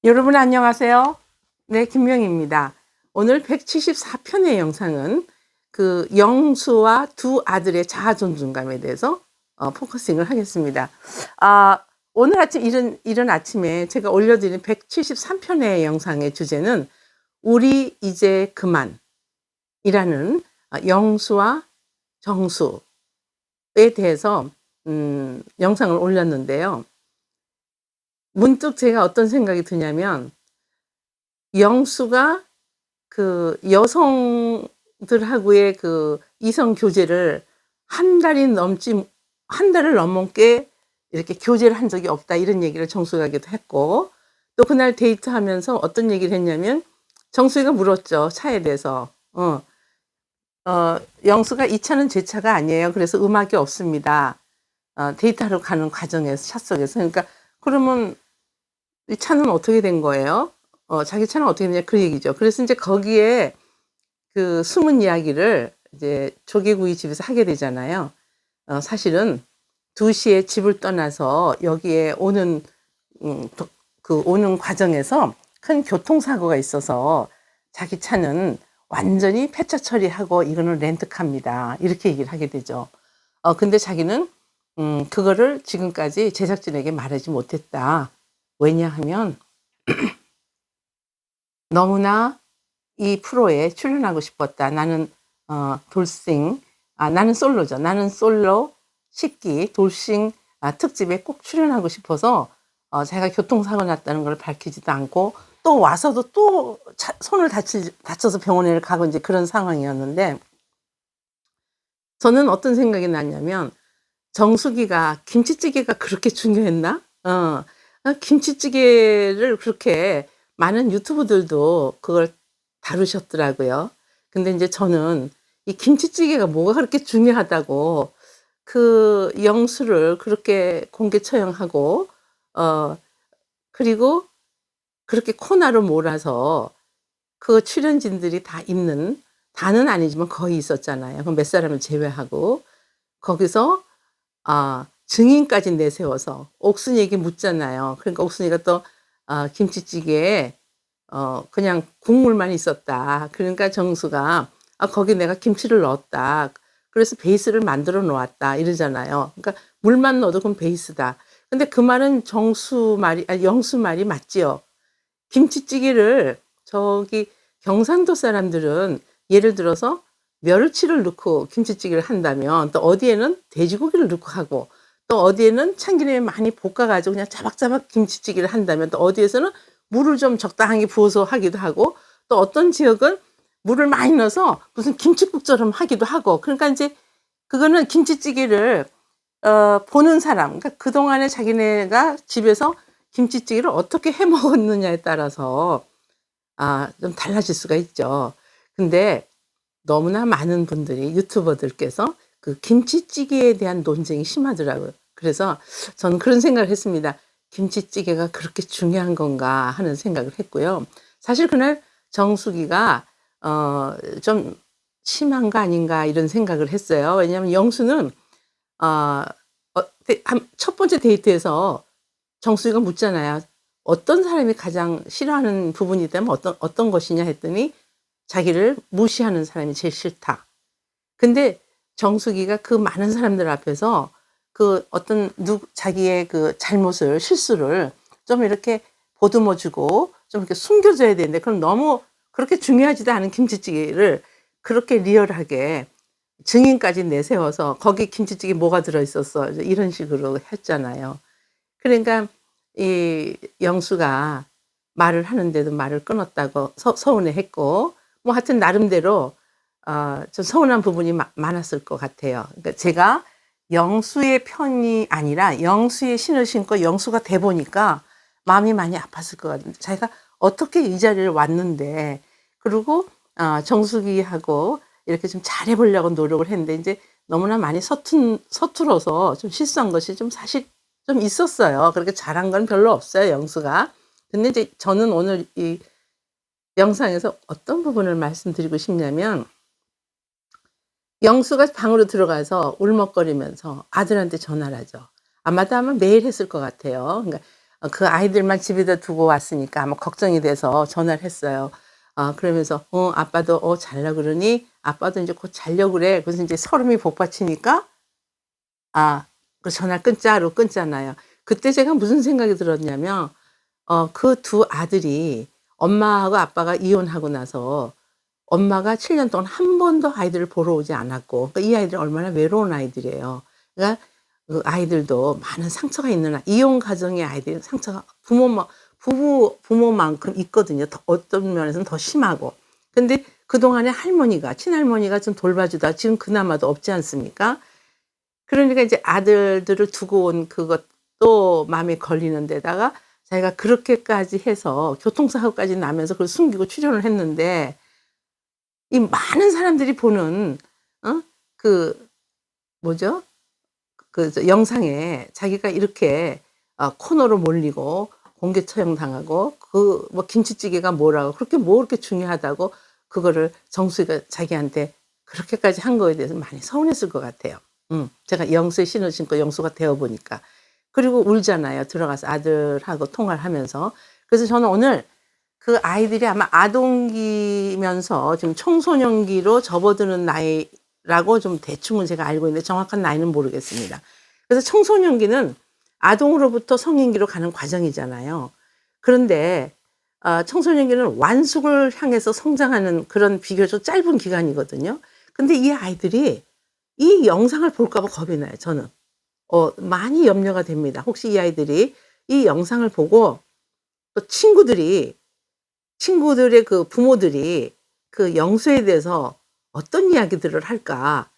여러분 안녕하세요. 네, 김명희입니다. 오늘 174편의 영상은 그 영수와 두 아들의 자아 존중감에 대해서 포커싱을 하겠습니다. 오늘 아침 이른 아침에 제가 올려드린 173편의 영상의 주제는 우리 이제 그만이라는 영수와 정수에 대해서 영상을 올렸는데요. 문득 제가 어떤 생각이 드냐면 영수가 그 여성들하고의 그 이성 교제를 한 달을 넘게 이렇게 교제를 한 적이 없다, 이런 얘기를 정수이가도 했고, 또 그날 데이트하면서 어떤 얘기를 했냐면 정수이가 물었죠, 차에 대해서. 영수가 "이 차는 제 차가 아니에요. 그래서 음악이 없습니다." 데이트하러 가는 과정에서, 차 속에서. 그러니까 그러면 이 차는 어떻게 된 거예요? 자기 차는 어떻게 됐냐, 그 얘기죠. 그래서 인제 거기에 그 숨은 이야기를 이제 조개구이 집에서 하게 되잖아요. 사실은 2 시에 집을 떠나서 여기에 오는 오는 과정에서 큰 교통사고가 있어서 자기 차는 완전히 폐차 처리하고 이거는 렌트카입니다, 이렇게 얘기를 하게 되죠. 근데 자기는 그거를 지금까지 제작진에게 말하지 못했다. 왜냐하면 너무나 이 프로에 출연하고 싶었다. 나는 돌싱, 나는 솔로죠. 나는 솔로 10기 돌싱 특집에 꼭 출연하고 싶어서 자기가 교통사고 났다는 걸 밝히지도 않고, 또 와서도 또 손을 다쳐서 병원에 가고 이제 그런 상황이었는데, 저는 어떤 생각이 났냐면 정수기가 김치찌개가 그렇게 중요했나? 김치찌개를 그렇게 많은 유튜브들도 그걸 다루셨더라고요. 근데 인제 저는 이 김치찌개가 뭐가 그렇게 중요하다고 그 영수를 그렇게 공개 처형하고, 어 그리고 그렇게 코너로 몰아서 그 출연진들이 다 있는, 다는 아니지만 거의 있었잖아요, 그 몇 사람을 제외하고. 거기서 증인까지 내세워서 옥순이 얘기 묻잖아요. 그러니까 옥순이가 또 김치찌개에 그냥 국물만 있었다. 그러니까 정수가 거기 내가 김치를 넣었다. 그래서 베이스를 만들어 놓았다." 이러잖아요. 그러니까 물만 넣어도 그건 베이스다. 근데 그 말은 영수 말이 맞지요. 김치찌개를 저기 경상도 사람들은 예를 들어서 멸치를 넣고 김치찌개를 한다면, 또 어디에는 돼지고기를 넣고 하고, 또 어디에는 참기름에 많이 볶아 가지고 그냥 자박자박 김치찌개를 한다면, 또 어디에서는 물을 좀 적당하게 부어서 하기도 하고, 또 어떤 지역은 물을 많이 넣어서 무슨 김칫국처럼 하기도 하고. 그러니까 인제 그거는 김치찌개를 보는 사람, 그러니까 그동안에 자기네가 집에서 김치찌개를 어떻게 해 먹었느냐에 따라서 좀 달라질 수가 있죠. 근데 너무나 많은 분들이, 유튜버들께서 그 김치찌개에 대한 논쟁이 심하더라고요. 그래서 저는 그런 생각을 했습니다. '김치찌개가 그렇게 중요한 건가.' 하는 생각을 했고요. 사실 그날 정수기가 좀 '심한 거 아닌가.' 이런 생각을 했어요. 왜냐하면 영수는 어 첫 번째 데이트에서 정수기가 묻잖아요. "어떤 사람이 가장 싫어하는 부분이 있다면 어떤 것이냐?" 했더니 자기를 무시하는 사람이 제일 싫다. 근데 정수기가 그 많은 사람들 앞에서 그 어떤 자기의 그 잘못을, 실수를 좀 이렇게 보듬어 주고 좀 이렇게 숨겨 줘야 되는데, 그럼 너무 그렇게 중요하지도 않은 김치찌개를 그렇게 리얼하게 증인까지 내세워서 "거기 김치찌개 뭐가 들어 있었어?" 이제 이런 식으로 했잖아요. 그러니까 이 영수가 말을 하는데도 말을 끊었다고 서운해했고, 뭐 하여튼 나름대로 좀 서운한 부분이 많았을 것 같아요. 그러니까 제가 영수의 편이 아니라 영수의 신을 신고 영수가 돼 보니까 마음이 많이 아팠을 것 같은데, 자기가 어떻게 이 자리를 왔는데, 그리고 정수기하고 이렇게 좀 잘해 보려고 노력을 했는데 인제 너무나 많이 서툴어서 좀 실수한 것이 좀 사실 좀 있었어요. 그렇게 잘한 건 별로 없어요, 영수가. 근데 이제 저는 오늘 이 영상에서 어떤 부분을 말씀드리고 싶냐면, 영수가 방으로 들어가서 울먹거리면서 아들한테 전화를 하죠. 아마도 매일 했을 것 같아요. 그러니까 그 아이들만 집에다 두고 왔으니까 아마 걱정이 돼서 전화를 했어요. 그러면서 아빠도 잘라 그러니 아빠도 이제 곧 자려고 그래. 그래서 이제 설움이 복받치니까 그 전화 끊자로 끊잖아요. 그때 제가 무슨 생각이 들었냐면 그 두 아들이 엄마하고 아빠가 이혼하고 나서 엄마가 7년 동안 한 번도 아이들을 보러 오지 않았고, 그러니까 이 아이들은 얼마나 외로운 아이들이에요. 그러니까 그 아이들도 많은 상처가 있는 이혼 가정의 아이들은 상처가 부모만큼 있거든요. 더 어떤 면에서는 더 심하고. 근데 그동안에 할머니가 친할머니가 좀 돌봐주다 지금 그나마도 없지 않습니까? 그러니까 이제 아들들을 두고 온 그것도 마음에 걸리는 데다가 자기가 그렇게까지 해서 교통사고까지 나면서 그걸 숨기고 출연을 했는데 이 많은 사람들이 보는 그 뭐죠? 영상에 자기가 이렇게 코너로 몰리고 공개 처형당하고 그 뭐 김치찌개가 뭐라고 그렇게 뭐 그렇게 중요하다고 그거를 정수희가 자기한테 그렇게까지 한 거에 대해서 많이 서운했을 것 같아요. 제가 영수의 신을 신고 영수가 되어 보니까. 그리고 울잖아요. 들어가서 아들하고 통화를 하면서. 그래서 저는 오늘 그 아이들이 아마 아동기면서 지금 청소년기로 접어드는 나이라고 좀 대충은 제가 알고 있는데 정확한 나이는 모르겠습니다. 그래서 청소년기는 아동으로부터 성인기로 가는 과정이잖아요. 그런데 청소년기는 완숙을 향해서 성장하는 그런 비교적 짧은 기간이거든요. 근데 이 아이들이 이 영상을 볼까 봐 겁이 나요, 저는. 많이 염려가 됩니다. 혹시 이 아이들이 이 영상을 보고 또 친구들의 그 부모들이 그 영수에 대해서 어떤 이야기들을 할까?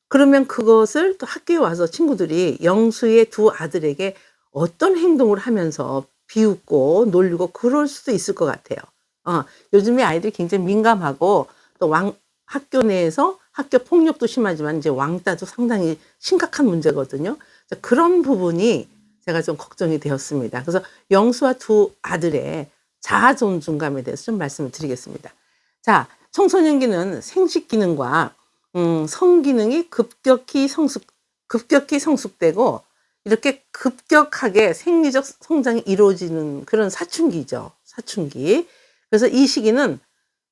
그러면 그것을 또 학교에 와서 친구들이 영수의 두 아들에게 어떤 행동을 하면서 비웃고 놀리고 그럴 수도 있을 것 같아요. 요즘에 아이들이 굉장히 민감하고 또 학교 내에서 학교 폭력도 심하지만 이제 왕따도 상당히 심각한 문제거든요. 그런 부분이 제가 좀 걱정이 되었습니다. 그래서 영수와 두 아들의 자아 존중감에 대해서 좀 말씀을 드리겠습니다. 자, 청소년기는 생식 기능과 성기능이 급격히 성숙되고 이렇게 급격하게 생리적 성장이 이루어지는 그런 사춘기죠. 사춘기. 그래서 이 시기는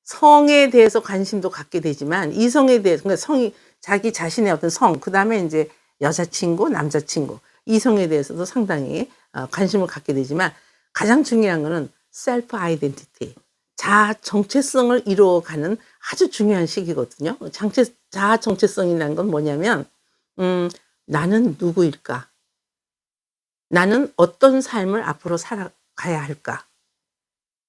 성에 대해서 관심도 갖게 되지만 이성에 대해서, 그러니까 성이 자기 자신의 어떤 성, 그다음에 이제 여자친구, 남자친구, 이성에 대해서도 상당히 관심을 갖게 되지만 가장 중요한 거는 셀프 아이덴티티, 자아 정체성을 이루어가는 아주 중요한 시기거든요. 자아 정체성이라는 건 뭐냐면 나는 누구일까? 나는 어떤 삶을 앞으로 살아가야 할까?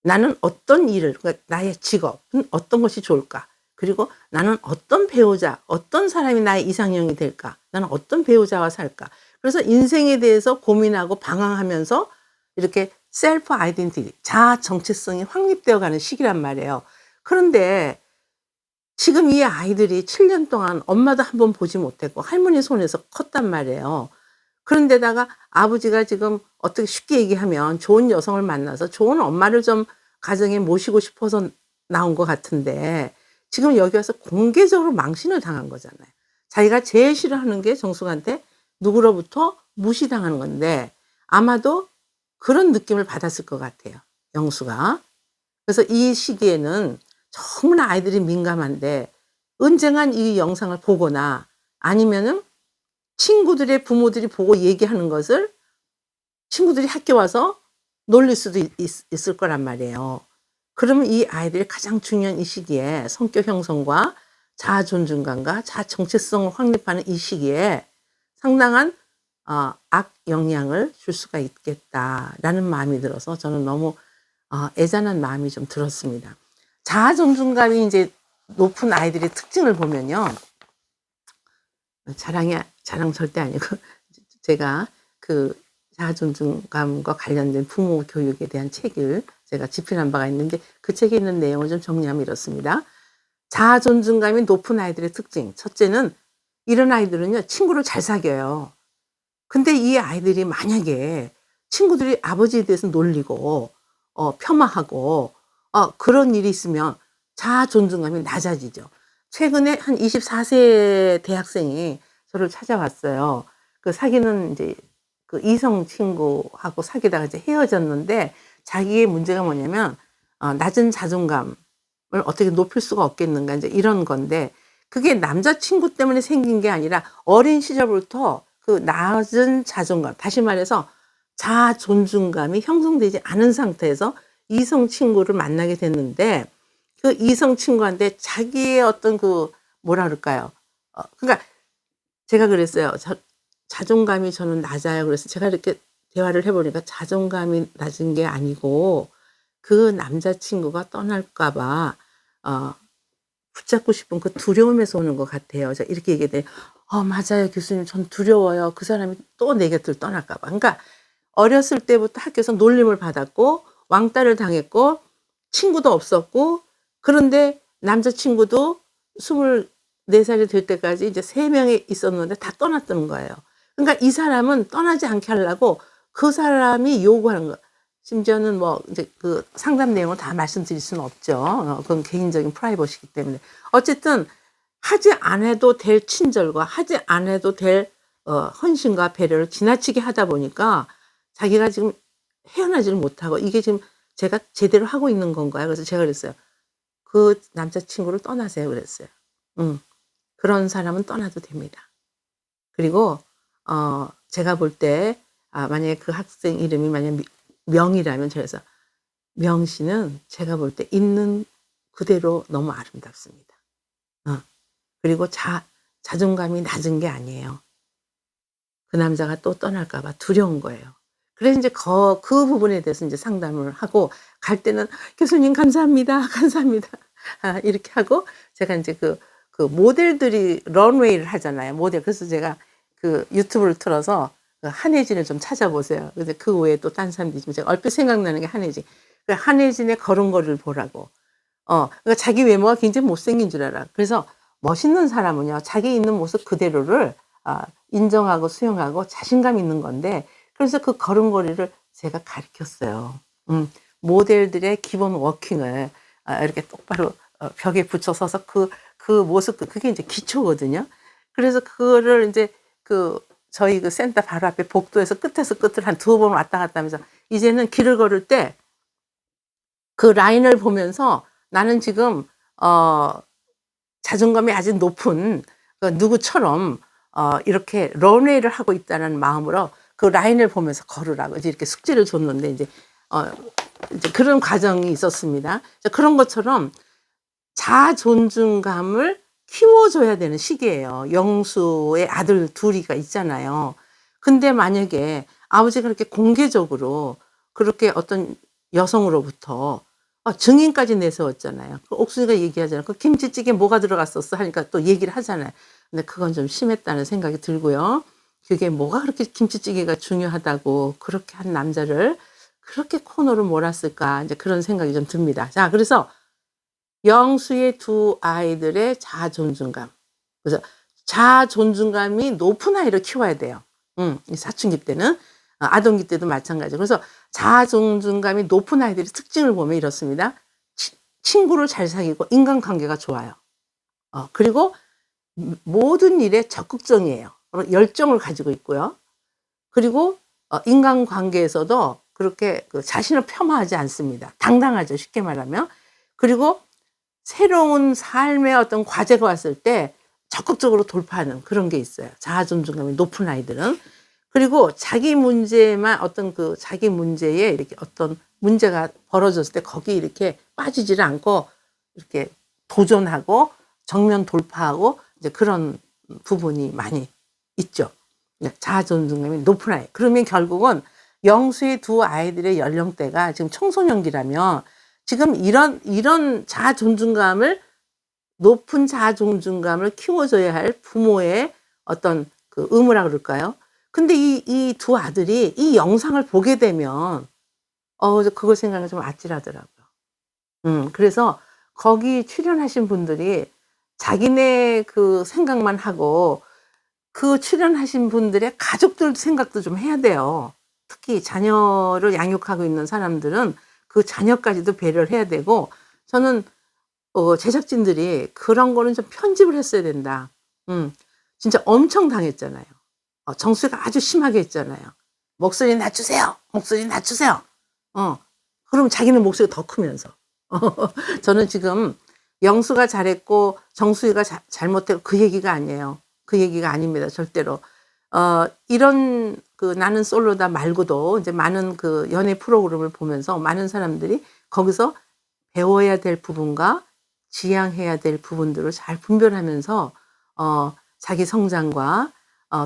나는 어떤 일을, 그러니까 나의 직업은 어떤 것이 좋을까? 그리고 나는 어떤 배우자, 어떤 사람이 나의 이상형이 될까? 나는 어떤 배우자와 살까? 그래서 인생에 대해서 고민하고 방황하면서 이렇게 셀프 아이덴티티, 자아 정체성이 확립되어 가는 시기란 말이에요. 그런데 지금 이 아이들이 7년 동안 엄마도 한 번 보지 못했고 할머니 손에서 컸단 말이에요. 그런데다가 아버지가 지금 어떻게 쉽게 얘기하면 좋은 여성을 만나서 좋은 엄마를 좀 가정에 모시고 싶어서 나온 것 같은데 지금 여기 와서 공개적으로 망신을 당한 거잖아요. 자기가 제일 싫어하는 게 정숙한테 누구로부터 무시당하는 건데 아마도 그런 느낌을 받았을 것 같아요, 영수가. 그래서 이 시기에는 너무나 아이들이 민감한데 언젠간 이 영상을 보거나 아니면은 친구들의 부모들이 보고 얘기하는 것을 친구들이 학교 와서 놀릴 수도 있을 거란 말이에요. 그러면 이 아이들이 가장 중요한 이 시기에 성격 형성과 자아 존중감과 자아 정체성을 확립하는 이 시기에 상당한 악 영향을 줄 수가 있겠다라는 마음이 들어서 저는 너무 애잔한 마음이 좀 들었습니다. 자아 존중감이 이제 높은 아이들의 특징을 보면요. 자랑 절대 아니고 제가 그 자아 존중감과 관련된 부모 교육에 대한 책을 제가 집필한 바가 있는데 그 책에 있는 내용을 좀 정리하면 이렇습니다. 자아 존중감이 높은 아이들의 특징. 첫째는 이런 아이들은요, 친구를 잘 사귀어요. 근데 이 아이들이 만약에 친구들이 아버지에 대해서 놀리고 폄하하고 그런 일이 있으면 자아 존중감이 낮아지죠. 최근에 한 24세 대학생이 저를 찾아왔어요. 그 사귀는 이제 그 이성 친구하고 사귀다가 이제 헤어졌는데 자기의 문제가 뭐냐면 낮은 자존감을 어떻게 높일 수가 없겠는가 인제 이런 건데 그게 남자 친구 때문에 생긴 게 아니라 어린 시절부터 그 낮은 자존감 다시 말해서 자아 존중감이 형성되지 않은 상태에서 이성 친구를 만나게 됐는데 그 이성 친구한테 자기의 어떤 그 뭐라 그럴까요? 그러니까 제가 그랬어요. 자존감이 저는 낮아요. 그래서 제가 이렇게 대화를 해 보니까 자존감이 낮은 게 아니고 그 남자 친구가 떠날까 봐 어 붙잡고 싶은 그 두려움에서 오는 것 같아요. 제가 이렇게 얘기했더니 맞아요 교수님. 전 두려워요. 그 사람이 또 내 곁을 떠날까 봐." 그러니까 어렸을 때부터 학교에서 놀림을 받았고 왕따를 당했고 친구도 없었고 그런데 남자 친구도 24 살이 될 때까지 이제 3 명이 있었는데 다 떠났다는 거예요. 그러니까 이 사람은 떠나지 않게 하려고 그 사람이 요구하는 거 심지어는 뭐 이제 그 상담 내용을 다 말씀드릴 수는 없죠. 그건 개인적인 프라이버시이기 때문에. 어쨌든 하지 않아도 될 친절과 하지 않아도 될 헌신과 배려를 지나치게 하다 보니까 자기가 지금 헤어나지를 못하고 이게 지금 제가 제대로 하고 있는 건가요? 그래서 제가 그랬어요. "그 남자 친구를 떠나세요." 그랬어요. 음. "그런 사람은 떠나도 됩니다." 그리고 제가 볼 때 만약에 그 학생 이름이 만약 명이라면 제가 그래서 "명 씨는 제가 볼 때 있는 그대로 너무 아름답습니다." 어. 그리고 자존감이 낮은 게 아니에요. 그 남자가 또 떠날까 봐 두려운 거예요. 그래서 인제 그 부분에 대해서 인제 상담을 하고 갈 때는 "교수님 감사합니다. 감사합니다." 이렇게 하고 제가 인제 그 모델들이 런웨이를 하잖아요, 모델. 그래서 제가 그 유튜브를 틀어서 그 한혜진을 좀 찾아보세요. 근데 그 외에 또 딴 사람도 있지만 제가 얼핏 생각나는 게 한혜진. 그 한혜진의 걸음걸이를 보라고. 그러니까 자기 외모가 굉장히 못생긴 줄 알아. 그래서 멋있는 사람은요, 자기 있는 모습 그대로를 인정하고 수용하고 자신감 있는 건데 그래서 그 걸음걸이를 제가 가르쳤어요. 모델들의 기본 워킹을 이렇게 똑바로 벽에 붙여 서서 그 모습 그게 인제 기초거든요. 그래서 그거를 인제 저희 그 센터 바로 앞에 복도에서 끝에서 끝을 한 2번 왔다 갔다 하면서 이제는 길을 걸을 때 그 라인을 보면서 나는 지금 어 자존감이 아주 높은 그 누구처럼 이렇게 런웨이를 하고 있다는 마음으로 그 라인을 보면서 걸으라고 이제 이렇게 숙제를 줬는데 인제 어 이제 그런 과정이 있었습니다. 그런 것처럼 자아 존중감을 키워줘야 되는 시기예요. 영수의 아들 2 이가 있잖아요. 근데 만약에 아버지가 그렇게 공개적으로 그렇게 어떤 여성으로부터 증인까지 내세웠잖아요. 그 옥순이가 얘기하잖아요. "그 김치찌개에 뭐가 들어갔었어?" 하니까 또 얘기를 하잖아요. 근데 그건 좀 심했다는 생각이 들고요. 그게 뭐가 그렇게 김치찌개가 중요하다고 그렇게 한 남자를 그렇게 코너로 몰았을까 인제 그런 생각이 좀 듭니다. 자 그래서 영수의 2 아이들의 자아 존중감. 그래서 자아 존중감이 높은 아이를 키워야 돼요. 이 사춘기 때는. 아동기 때도 마찬가지고. 그래서 자아 존중감이 높은 아이들의 특징을 보면 이렇습니다. 친구를 잘 사귀고 인간관계가 좋아요. 그리고 모든 일에 적극적이에요. 열정을 가지고 있고요. 그리고 인간관계에서도 그렇게 그 자신을 폄하하지 않습니다. 당당하죠, 쉽게 말하면. 그리고 새로운 삶의 어떤 과제가 왔을 때 적극적으로 돌파하는 그런 게 있어요, 자아 존중감이 높은 아이들은. 그리고 자기 문제만 어떤 그 자기 문제에 이렇게 어떤 문제가 벌어졌을 때 거기에 이렇게 빠지지를 않고 이렇게 도전하고 정면 돌파하고 이제 그런 부분이 많이 있죠. 네, 자아 존중감이 높은 아이. 그러면 결국은 영수의 2 아이들의 연령대가 지금 청소년기라면 지금 이런 자아 존중감을 높은 자아 존중감을 키워줘야 할 부모의 어떤 그 의무라 그럴까요? 근데 이 2 아들이 이 영상을 보게 되면 그걸 생각하면 좀 아찔하더라고요. 그래서 거기 출연하신 분들이 자기네 그 생각만 하고 그 출연하신 분들의 가족들 생각도 좀 해야 돼요. 특히 자녀를 양육하고 있는 사람들은 그 자녀까지도 배려를 해야 되고 저는 제작진들이 그런 거는 좀 편집을 했어야 된다. 진짜 엄청 당했잖아요. 정수가 아주 심하게 했잖아요. 목소리 낮추세요. 목소리 낮추세요. 그럼 자기는 목소리가 더 크면서. 저는 지금 영수가 잘했고 정수희가 잘못했고 그 얘기가 아니에요. 그 얘기가 아닙니다. 절대로. 이런 그 나는 솔로다 말고도 이제 많은 그 연애 프로그램을 보면서 많은 사람들이 거기서 배워야 될 부분과 지향해야 될 부분들을 잘 분별하면서 자기 성장과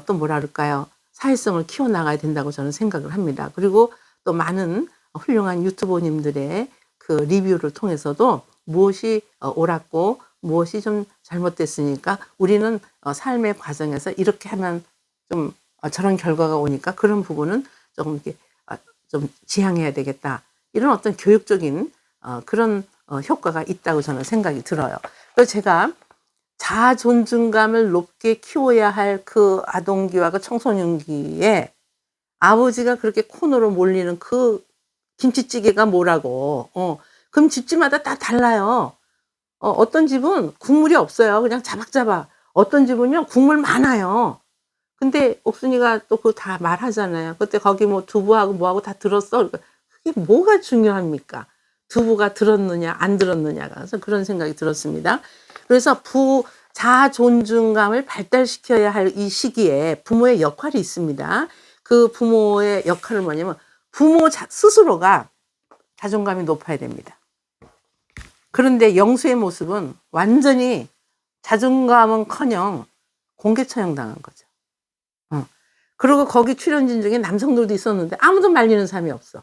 또 뭐라 그럴까요? 사회성을 키워나가야 된다고 저는 생각을 합니다. 그리고 또 많은 훌륭한 유튜버님들의 그 리뷰를 통해서도 무엇이 옳았고 무엇이 좀 잘못됐으니까 우리는 삶의 과정에서 이렇게 하면 좀 저런 결과가 오니까 그런 부분은 조금 이렇게 좀 지향해야 되겠다. 이런 어떤 교육적인 그런 효과가 있다고 저는 생각이 들어요. 그래서 제가 자아 존중감을 높게 키워야 할 그 아동기와 그 청소년기에 아버지가 그렇게 코너로 몰리는 그 김치찌개가 뭐라고. 그럼 집집마다 다 달라요. 어떤 집은 국물이 없어요. 그냥 자박자박. 어떤 집은요, 국물 많아요. 근데 옥순이가 또 그거 다 말하잖아요. 그때 거기 뭐 두부하고 뭐하고 다 들었어. 그러니까 그게 뭐가 중요합니까? 두부가 들었느냐, 안 들었느냐가. 그래서 그런 생각이 들었습니다. 그래서 자아 존중감을 발달시켜야 할 이 시기에 부모의 역할이 있습니다. 그 부모의 역할은 뭐냐면 부모 스스로가 자존감이 높아야 됩니다. 그런데 영수의 모습은 완전히 자존감은커녕 공개처형 당한 거죠. 그리고 거기 출연진 중에 남성들도 있었는데 아무도 말리는 사람이 없어.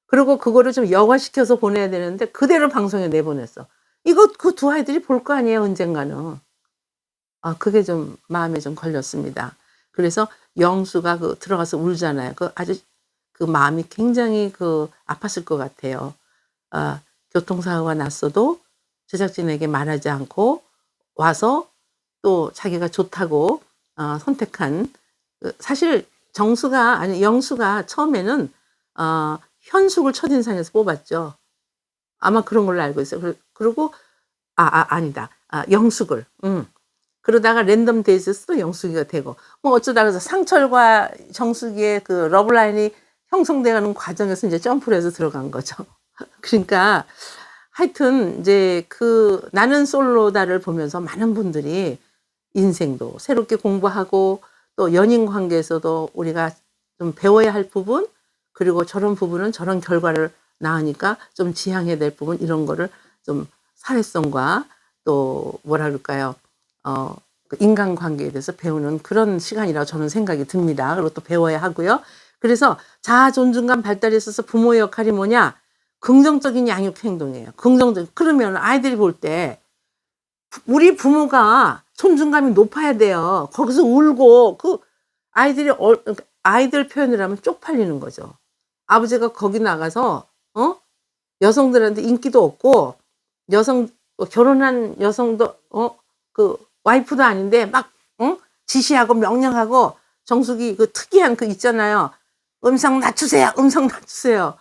그리고 그거를 좀 여과시켜서 보내야 되는데 그대로 방송에 내보냈어. 이거 그 두 아이들이 볼 거 아니에요, 언젠가는. 그게 좀 마음에 좀 걸렸습니다. 그래서 영수가 그 들어가서 울잖아요. 그 아주 그 마음이 굉장히 그 아팠을 것 같아요. 교통사고가 났어도 제작진에게 말하지 않고 와서 또 자기가 좋다고 선택한 사실 영수가 처음에는 현숙을 첫인상에서 뽑았죠. 아마 그런 걸로 알고 있어요. 그리고 아니다. 영숙을. 그러다가 랜덤 데이즈에서 또 영숙이가 되고 뭐 어쩌다가 그래서 상철과 정숙이의 그 러브라인이 형성되는 과정에서 이제 점프를 해서 들어간 거죠. 그러니까 하여튼 이제 그 나는 솔로다를 보면서 많은 분들이 인생도 새롭게 공부하고 또 연인 관계에서도 우리가 좀 배워야 할 부분, 그리고 저런 부분은 저런 결과를 낳으니까 좀 지향해야 될 부분, 이런 거를 좀 사회성과 또 뭐라 그럴까요? 그 인간관계에 대해서 배우는 그런 시간이라고 저는 생각이 듭니다. 그리고 또 배워야 하고요. 그래서 자아 존중감 발달에 있어서 부모의 역할이 뭐냐? 긍정적인 양육 행동이에요. 그러면 아이들이 볼 때 우리 부모가 존중감이 높아야 돼요. 거기서 울고 그 아이들 표현을 하면 쪽팔리는 거죠. 아버지가 거기 나가서 여성들한테 인기도 없고 결혼한 여성도 그 와이프도 아닌데 막 지시하고 명령하고 정숙이 그 특이한 그 있잖아요. 음성 낮추세요. 음성 낮추세요.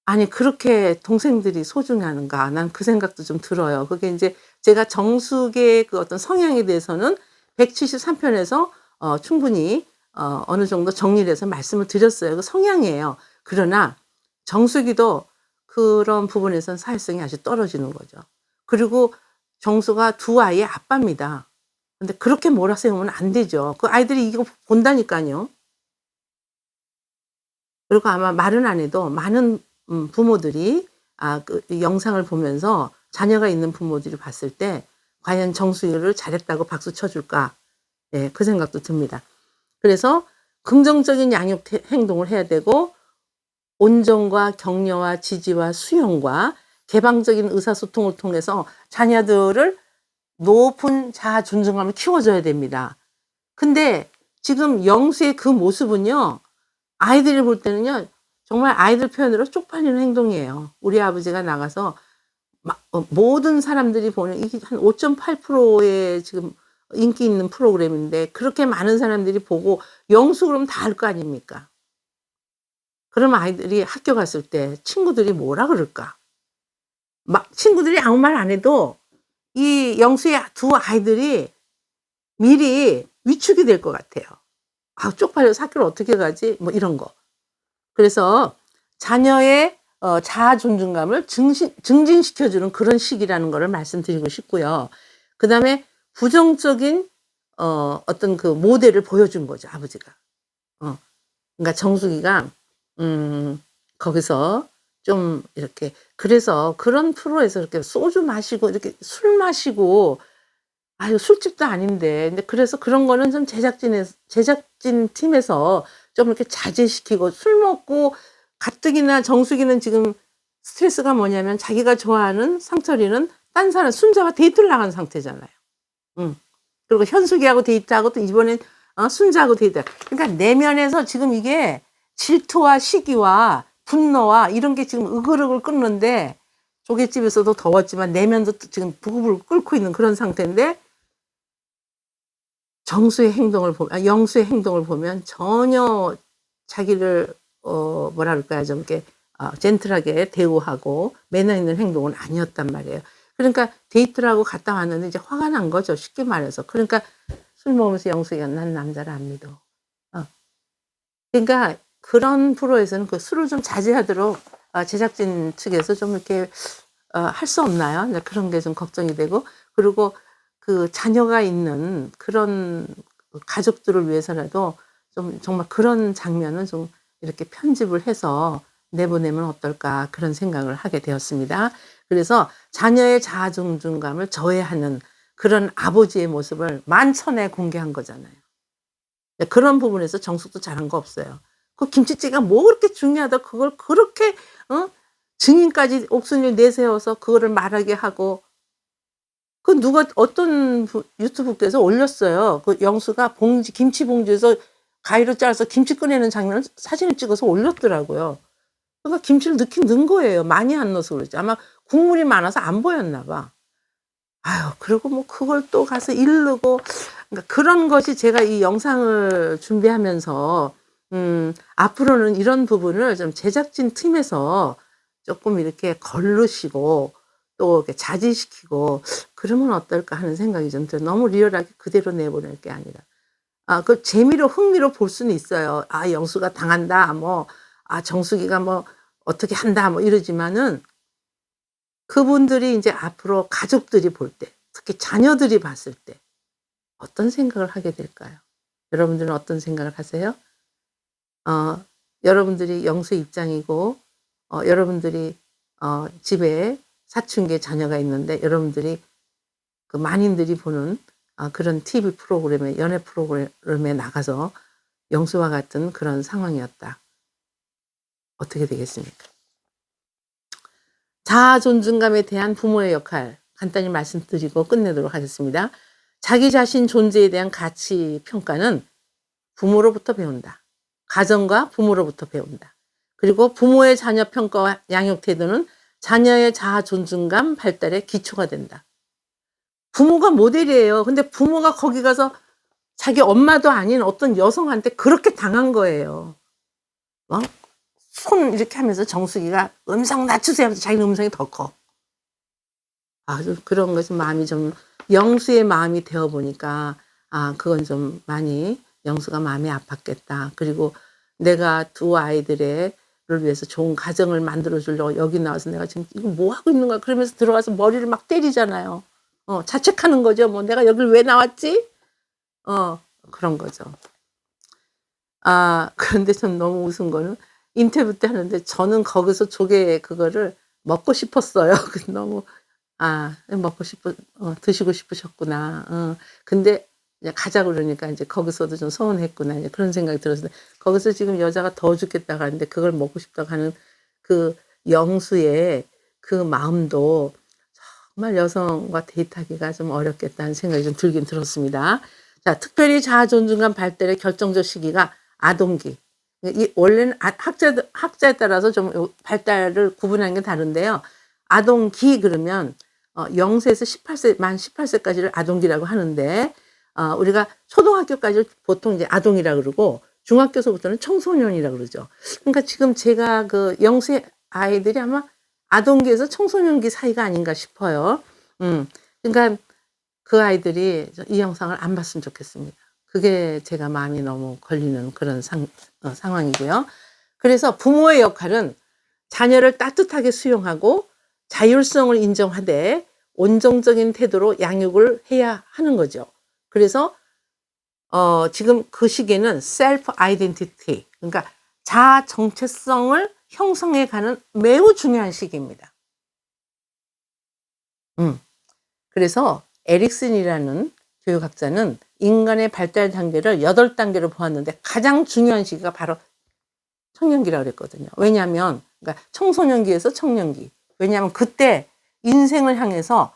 아니 그렇게 동생들이 소중하는가? 난 그 생각도 좀 들어요. 그게 이제 제가 정숙의 그 어떤 성향에 대해서는 173편에서 충분히 어느 정도 정리를 해서 말씀을 드렸어요. 그 성향이에요. 그러나 정숙이도 그런 부분에서는 사회성이 아주 떨어지는 거죠. 그리고 정수가 두 아이의 아빠입니다. 근데 그렇게 몰아세우면 안 되죠. 그 아이들이 이거 본다니까요. 그리고 아마 말은 안 해도 많은 부모들이 그 영상을 보면서 자녀가 있는 부모들이 봤을 때 과연 정수이를 잘했다고 박수 쳐줄까? 네, 그 생각도 듭니다. 그래서 긍정적인 양육 행동을 해야 되고 온정과 격려와 지지와 수용과 개방적인 의사소통을 통해서 자녀들을 높은 자아 존중감을 키워줘야 됩니다. 근데 지금 영수의 그 모습은요, 아이들이 볼 때는요, 정말 아이들 표현으로 쪽팔리는 행동이에요. 우리 아버지가 나가서 모든 사람들이 보는 이게 한 5.8%의 지금 인기 있는 프로그램인데 그렇게 많은 사람들이 보고 영수 그러면 다 알 거 아닙니까? 그럼 아이들이 학교 갔을 때 친구들이 뭐라 그럴까? 친구들이 아무 말 안 해도 이 영수의 두 아이들이 미리 위축이 될 것 같아요. '아 쪽팔려서 학교를 어떻게 가지?' 뭐 이런 거. 그래서 자녀의 자아 존중감을 증진시켜 주는 그런 시기라는 거를 말씀드리고 싶고요. 그다음에 부정적인 어떤 그 모델을 보여준 거죠, 아버지가. 어. 그러니까 정숙이가 거기서 좀 이렇게, 그래서 그런 프로에서 이렇게 소주 마시고 이렇게 술 마시고, 아유 술집도 아닌데. 근데 그래서 그런 거는 좀 제작진 팀에서 좀 이렇게 자제시키고, 술 먹고 가뜩이나 정숙이는 지금 스트레스가 뭐냐면 자기가 좋아하는 상철이는 딴 사람 순자와 데이트를 나간 상태잖아요. 음. 그리고 현숙이하고 데이트하고 또 이번엔 순자하고 데이트하고. 그러니까 내면에서 지금 이게 질투와 시기와 분노와 이런 게 지금 으글으글 끓는데, 조갯집에서도 더웠지만 내면도 또 지금 부글부글 끓고 있는 그런 상태인데, 영수의 행동을 보면 전혀 자기를 뭐라 그럴까요? 좀 이렇게 젠틀하게 대우하고 매너 있는 행동은 아니었단 말이에요. 그러니까 데이트를 하고 갔다 왔는데 이제 화가 난 거죠, 쉽게 말해서. 그러니까 술 먹으면서 영숙이가 "난 남자를 안 믿어." 어. 그러니까 그런 프로에서는 그 술을 좀 자제하도록 제작진 측에서 좀 이렇게 할 수 없나요? 네, 그런 게 좀 걱정이 되고, 그리고 그 자녀가 있는 그런 가족들을 위해서라도 좀 정말 그런 장면은 좀 이렇게 편집을 해서 내보내면 어떨까, 그런 생각을 하게 되었습니다. 그래서 자녀의 자아 존중감을 저해하는 그런 아버지의 모습을 만천에 공개한 거잖아요. 네, 그런 부분에서 정숙도 잘한 거 없어요. 그 김치찌개가 뭐 그렇게 중요하다 그걸 그렇게 어 증인까지 옥순이를 내세워서 그거를 말하게 하고. 그 누가 어떤 유튜브께서 올렸어요. 그 영수가 김치 봉지에서 가위로 잘라서 김치 꺼내는 장면을 사진을 찍어서 올렸더라고요. 그러니까 김치를 넣긴 넣은 거예요. 많이 안 넣어서 그렇지. 아마 국물이 많아서 안 보였나 봐. 아유, 그리고 뭐 그걸 또 가서 이르고. 그러니까 그런 것이, 제가 이 영상을 준비하면서 앞으로는 이런 부분을 좀 제작진 팀에서 쪼끔 이렇게 거르시고 또 이렇게 자제시키고 그러면 어떨까 하는 생각이 좀 들어요. 너무 리얼하게 그대로 내보낼 게 아니라. 그 재미로 흥미로 볼 수는 있어요. '아 영수가 당한다.' 뭐 '정숙이가 뭐 어떻게 한다.' 뭐 이러지만은, 그분들이 인제 앞으로 가족들이 볼 때, 특히 자녀들이 봤을 때 어떤 생각을 하게 될까요? 여러분들은 어떤 생각을 하세요? 어 여러분들이 영수의 입장이고, 여러분들이 집에 사춘기의 자녀가 있는데, 여러분들이 그 만인들이 보는 그런 TV 프로그램에, 연애 프로그램에 나가서 영수와 같은 그런 상황이었다. 어떻게 되겠습니까? 자아 존중감에 대한 부모의 역할 간단히 말씀드리고 끝내도록 하겠습니다. 자기 자신 존재에 대한 가치 평가는 부모로부터 배운다. 가정과 부모로부터 배운다. 그리고 부모의 자녀 평가와 양육 태도는 자녀의 자아 존중감 발달의 기초가 된다. 부모가 모델이에요. 근데 부모가 거기 가서 자기 엄마도 아닌 어떤 여성한테 그렇게 당한 거예요. 어? 손 이렇게 하면서 정수기가 "음성 낮추세요." 하면서 자기는 음성이 더 커. 좀 그런 것이 마음이 좀, 영수의 마음이 되어 보니까 그건 좀 많이 영수가 마음이 아팠겠다. 그리고 내가 두 아이들의 를 위해서 좋은 가정을 만들어 주려고 여기 나와서 내가 지금 '이거 뭐 하고 있는 거야?' 그러면서 들어가서 머리를 막 때리잖아요. 자책하는 거죠. 뭐 '내가 여길 왜 나왔지?' 어 그런 거죠. 그런데 전 너무 웃은 거는, 인터뷰 때 하는데 저는 거기서 조개 그거를 먹고 싶었어요. 그 너무 먹고 싶어 드시고 싶으셨구나. 근데 이제 가자고 그러니까 인제 거기서도 좀 서운했구나, 이제 그런 생각이 들었어요. 거기서 지금 여자가 더워 죽겠다고 하는데 그걸 먹고 싶다고 하는 그 영수의 그 마음도 정말 여성과 데이트하기가 좀 어렵겠다는 생각이 좀 들긴 들었습니다. 자, 특별히 자아 존중감 발달의 결정적 시기가 아동기. 이 원래는 학자에 따라서 좀 발달을 구분하는 게 다른데요. 아동기 그러면 0 세에서 18세, 만 18 세까지를 아동기라고 하는데, 우리가 초등학교까지를 보통 이제 아동이라 그러고 중학교서부터는 청소년이라 그러죠. 그러니까 지금 제가 그 0세 아이들이 아마 아동기에서 청소년기 사이가 아닌가 싶어요. 그러니까 그 아이들이 이 영상을 안 봤으면 좋겠습니다. 그게 제가 마음이 너무 걸리는 그런 상황이고요. 그래서 부모의 역할은 자녀를 따뜻하게 수용하고 자율성을 인정하되 온정적인 태도로 양육을 해야 하는 거죠. 그래서 지금 그 시기에는 셀프 아이덴티티, 그러니까 자아 정체성을 형성해 가는 매우 중요한 시기입니다. 음. 그래서 에릭슨이라는 교육학자는 인간의 발달 단계를 8단계로 보았는데 가장 중요한 시기가 바로 청년기라고 그랬거든요. 왜냐하면 그러니까 청소년기에서 청년기. 왜냐하면 그때 인생을 향해서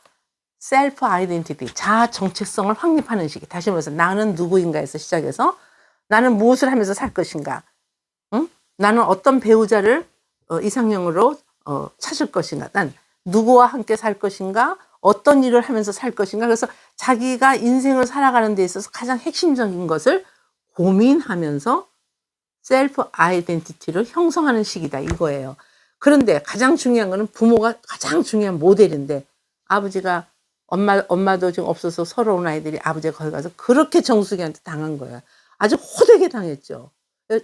셀프 아이덴티티, 자아 정체성을 확립하는 시기. 다시 말해서 나는 누구인가에서 시작해서 나는 무엇을 하면서 살 것인가? 응? 나는 어떤 배우자를 이상형으로 찾을 것인가? 난 누구와 함께 살 것인가? 어떤 일을 하면서 살 것인가? 그래서 자기가 인생을 살아가는 데 있어서 가장 핵심적인 것을 고민하면서 셀프 아이덴티티를 형성하는 시기다 이거예요. 그런데 가장 중요한 거는 부모가 가장 중요한 모델인데 아버지가 엄마도 지금 없어서 서러운 아이들이 아버지가 거기 가서 그렇게 정숙이한테 당한 거야. 아주 호되게 당했죠.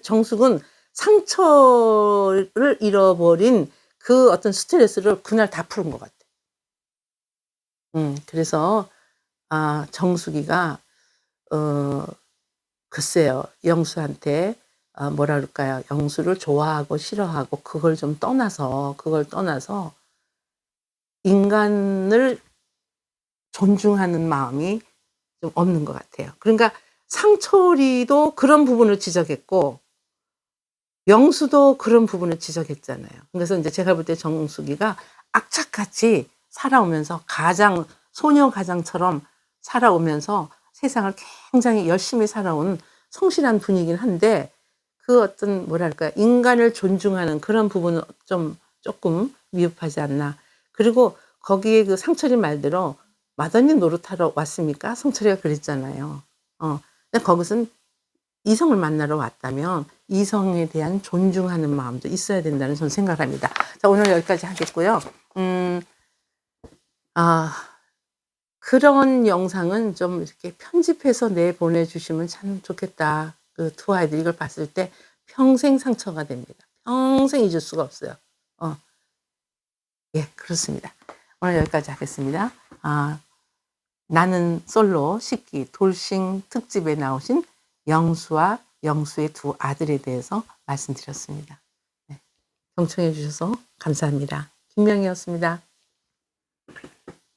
정숙은 상처를 잃어버린 그 어떤 스트레스를 그날 다 푸른 것 같아. 그래서 정숙이가 어 글쎄요. 영수한테 뭐라 그럴까요? 영수를 좋아하고 싫어하고 그걸 떠나서 인간을 존중하는 마음이 좀 없는 것 같아요. 그러니까 상철이도 그런 부분을 지적했고 영수도 그런 부분을 지적했잖아요. 그래서 인제 제가 볼 때 정숙이가 악착같이 살아오면서 소녀 가장처럼 살아오면서 세상을 굉장히 열심히 살아온 성실한 분이긴 한데 그 어떤 뭐랄까 인간을 존중하는 그런 부분은 쪼끔 미흡하지 않나. 그리고 거기에 그 상철이 말대로 "마더니 노릇하러 왔습니까?" 성철이가 그랬잖아요. 근데 거기선 이성을 만나러 왔다면 이성에 대한 존중하는 마음도 있어야 된다는 저는 생각을 합니다. 자, 오늘 여기까지 하겠고요. 음 아 그런 영상은 좀 이렇게 편집해서 내보내 주시면 참 좋겠다. 그 두 아이들이 이걸 봤을 때 평생 상처가 됩니다. 평생 잊을 수가 없어요. 어 예, 그렇습니다. 오늘 여기까지 하겠습니다. 나는 솔로 10기 돌싱 특집에 나오신 영수와 영수의 두 아들에 대해서 말씀드렸습니다. 네. 경청해 주셔서 감사합니다. 김명희였습니다.